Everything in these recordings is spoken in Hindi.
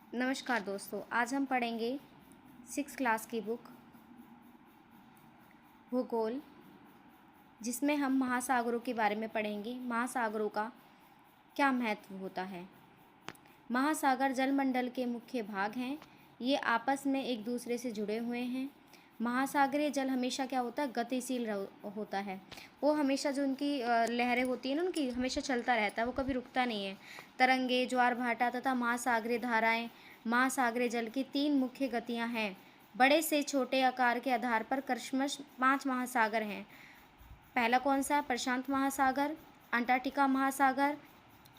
नमस्कार दोस्तों, आज हम पढ़ेंगे 6 क्लास की बुक भूगोल, जिसमें हम महासागरों के बारे में पढ़ेंगे। महासागरों का क्या महत्व होता है। महासागर जलमंडल के मुख्य भाग हैं। ये आपस में एक दूसरे से जुड़े हुए हैं। महासागरीय जल हमेशा क्या होता है, गतिशील होता है। वो हमेशा जो उनकी लहरें होती हैं ना, उनकी हमेशा चलता रहता है, वो कभी रुकता नहीं है। तरंगे, ज्वार भाटा तथा महासागरीय धाराएं महासागरीय जल की 3 मुख्य गतियां हैं। बड़े से छोटे आकार के आधार पर क्रमशः 5 महासागर हैं। पहला कौन सा? प्रशांत महासागर, अंटार्कटिका महासागर,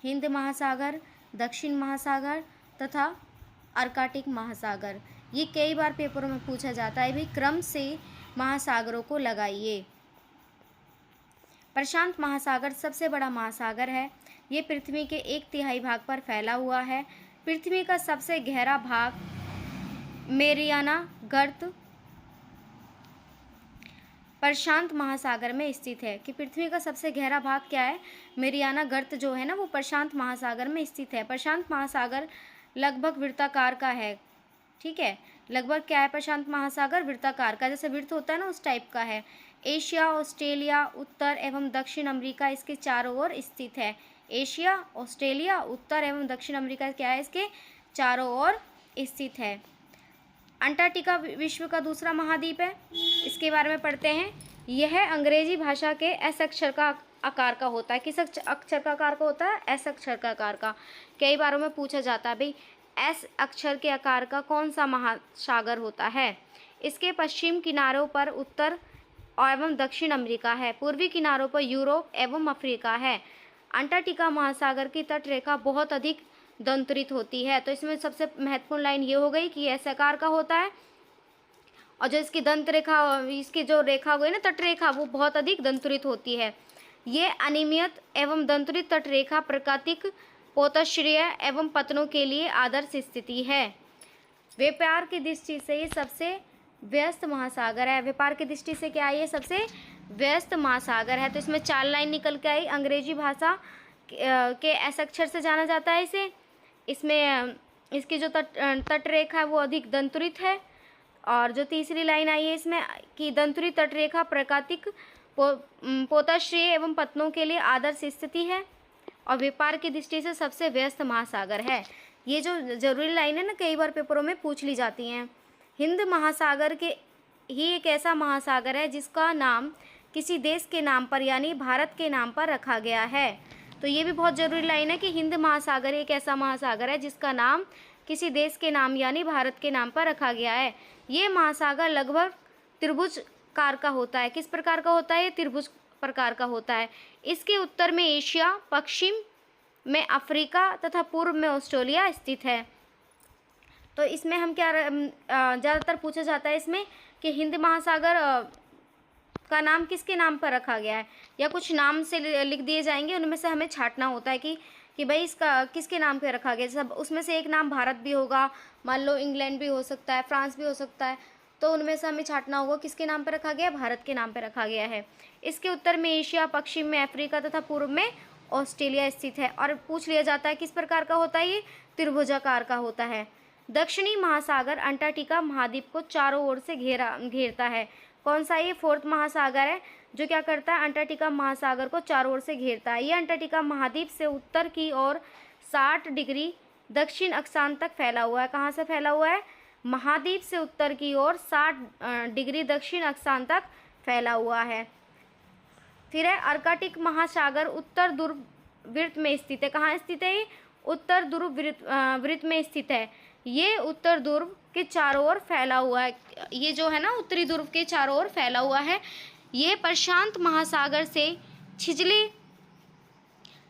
हिंद महासागर, दक्षिण महासागर तथा आर्कटिक महासागर। ये कई बार पेपरों में पूछा जाता है, भाई क्रम से महासागरों को लगाइए। प्रशांत महासागर सबसे बड़ा महासागर है। ये पृथ्वी के 1/3 भाग पर फैला हुआ है। पृथ्वी का सबसे गहरा भाग मेरियाना गर्त प्रशांत महासागर में स्थित है। कि पृथ्वी का सबसे गहरा भाग क्या है? मेरियाना गर्त जो है ना, वो प्रशांत महासागर में स्थित है। प्रशांत महासागर लगभग वृत्ताकार का है। ठीक है, लगभग क्या है? प्रशांत महासागर वृत्ताकार का, जैसे वृत्त होता है ना, उस टाइप का है। एशिया, ऑस्ट्रेलिया, उत्तर एवं दक्षिण अमेरिका इसके चारों ओर स्थित है। एशिया, ऑस्ट्रेलिया, उत्तर एवं दक्षिण अमेरिका क्या है? इसके चारों ओर स्थित है। अंटार्कटिका विश्व का दूसरा महाद्वीप है। इसके बारे में पढ़ते हैं। यह अंग्रेजी भाषा के एस अक्षर का आकार का होता है। किस अक्षर का आकार का होता है? एस अक्षर का आकार का। कई बारों में पूछा जाता है, भाई एस अक्षर के आकार का कौन सा महासागर होता है? इसके पश्चिम किनारों पर उत्तर एवं दक्षिण अमेरिका है। पूर्वी किनारों पर यूरोप एवं अफ्रीका है। अंटार्कटिका महासागर की तटरेखा बहुत अधिक दंतरित होती है। तो इसमें सबसे महत्वपूर्ण लाइन ये हो गई कि यह ऐसे आकार का होता है, और जो इसकी दंत रेखा, इसकी जो रेखा हो गई ना, तटरेखा, वो बहुत अधिक दंतरित होती है। ये अनियमित एवं दंतरित तटरेखा प्राकृतिक पोतश्रीय एवं पतनों के लिए आदर्श स्थिति है। व्यापार की दृष्टि से ये सबसे व्यस्त महासागर है। व्यापार की दृष्टि से क्या है? ये सबसे व्यस्त महासागर है। तो इसमें 4 लाइन निकल के आई। अंग्रेजी भाषा के एस अक्षर से जाना जाता है इसे। इसमें इसकी जो तटरेखा है वो अधिक दंतरित है। और जो तीसरी लाइन आई है इसमें कि दंतरित तटरेखा प्राकृतिक पोतश्रीय एवं पतनों के लिए आदर्श स्थिति है, और व्यापार की दृष्टि से सबसे व्यस्त महासागर है। ये जो जरूरी लाइन है ना, कई बार पेपरों में पूछ ली जाती हैं। हिंद महासागर के ही एक ऐसा महासागर है जिसका नाम किसी देश के नाम पर यानी भारत के नाम पर रखा गया है। तो ये भी बहुत जरूरी लाइन है कि हिंद महासागर एक ऐसा महासागर है जिसका नाम किसी देश के नाम यानी भारत के नाम पर रखा गया है। ये महासागर लगभग त्रिभुजाकार का होता है। किस प्रकार का होता है? ये त्रिभुज प्रकार का होता है। इसके उत्तर में एशिया, पश्चिम में अफ्रीका तथा पूर्व में ऑस्ट्रेलिया स्थित है। तो इसमें हम क्या ज़्यादातर पूछा जाता है इसमें कि हिंद महासागर का नाम किसके नाम पर रखा गया है, या कुछ नाम से लिख दिए जाएंगे, उनमें से हमें छांटना होता है कि भाई इसका किसके नाम पे रखा गया। सब उसमें से एक नाम भारत भी होगा, मान लो इंग्लैंड भी हो सकता है, फ्रांस भी हो सकता है, तो उनमें से हमें छांटना होगा किसके नाम पर रखा गया? भारत के नाम पर रखा गया है। इसके उत्तर में एशिया, पश्चिम में अफ्रीका तथा पूर्व में ऑस्ट्रेलिया स्थित है। और पूछ लिया जाता है किस प्रकार का होता है? ये त्रिभुजाकार का होता है। दक्षिणी महासागर अंटार्कटिका महाद्वीप को चारों ओर से घेरता है। कौन सा? ये 4th महासागर है जो क्या करता है? अंटार्कटिका महासागर को चारों ओर से घेरता है। ये अंटार्कटिका महाद्वीप से उत्तर की ओर 60 डिग्री दक्षिण अक्षांश तक फैला हुआ है। कहाँ से फैला हुआ है? महाद्वीप से उत्तर की ओर 60 डिग्री दक्षिण अक्षांश तक फैला हुआ है। फिर है आर्कटिक महासागर उत्तर ध्रुव वृत्त में स्थित है। कहाँ स्थित है? ये उत्तर ध्रुव वृत्त में स्थित है। ये उत्तर ध्रुव के चारों ओर फैला हुआ है। ये जो है ना, उत्तरी ध्रुव के चारों ओर फैला हुआ है। ये प्रशांत महासागर से छिछले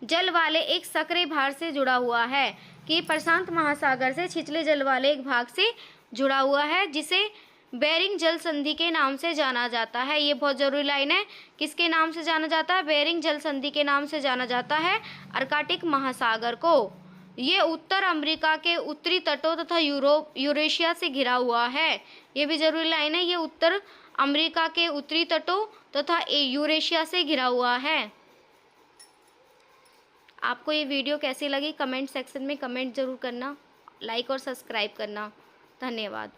जल वाले एक सक्रिय भाग से जुड़ा हुआ है। कि प्रशांत महासागर से छिछले जल वाले एक भाग से जुड़ा हुआ है, जिसे बेरिंग जल संधि के नाम से जाना जाता है। ये बहुत जरूरी लाइन है। किसके नाम से जाना जाता है? बेरिंग जल संधि के नाम से जाना जाता है आर्कटिक महासागर को। ये उत्तर अमेरिका के उत्तरी तटों तथा यूरेशिया से घिरा हुआ है। ये भी जरूरी लाइन है। ये उत्तर अमेरिका के उत्तरी तटों तथा यूरेशिया से घिरा हुआ है। आपको ये वीडियो कैसी लगी कमेंट सेक्शन में कमेंट जरूर करना। लाइक और सब्सक्राइब करना। धन्यवाद।